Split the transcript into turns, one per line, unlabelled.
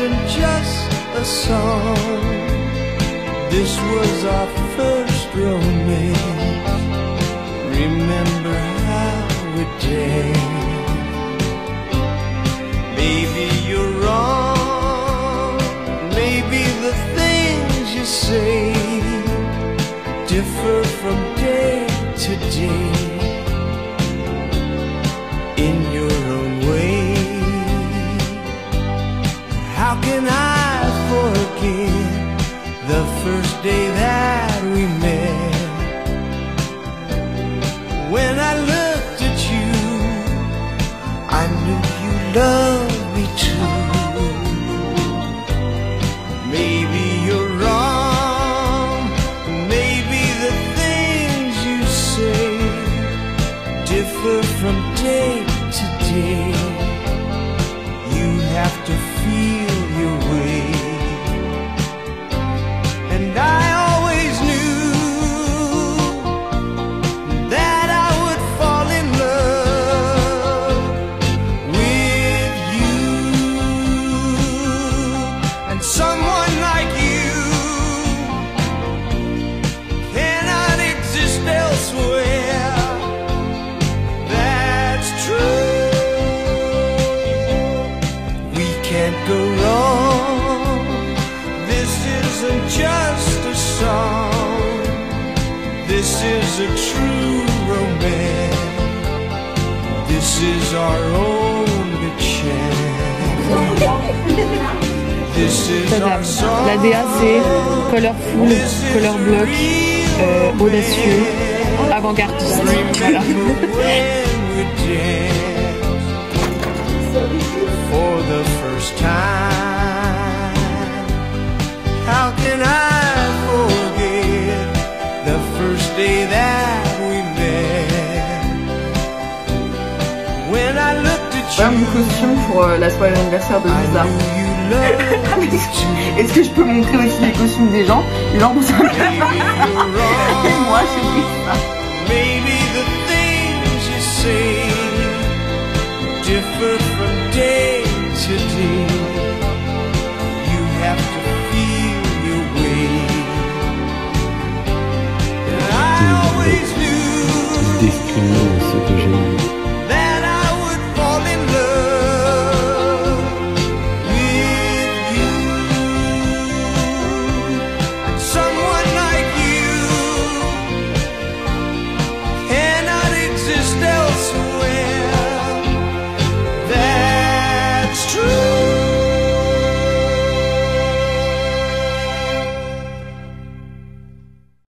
isn't just a song. This was our first romance. Remember how we danced. Maybe you're wrong. Maybe the things you say differ from day to day in your own way. How can I forget the first day that we met? When I looked at you, I knew you loved me too. Maybe you're wrong. Maybe the things you say differ from day to day. You have to feel your way. And I always knew that I would fall in love with you. And someone like you cannot exist elsewhere. That's true. We can't go wrong. This isn't just a song. This is a true romance. This is our only chance. This is our song.
La DA c'est colorful, color block, audacieux, avant-gardiste. Voilà.
For the first time, how can I forget the first day that we met? When I looked at you,
Mon costume pour la soirée d'anniversaire de
I
Lisa.
knew you loved me too.
Est-ce que je peux montrer aussi les costumes des gens? Les gens vont savoir.
Maybe you're wrong.
Et moi, j'ai pris ça.
Maybe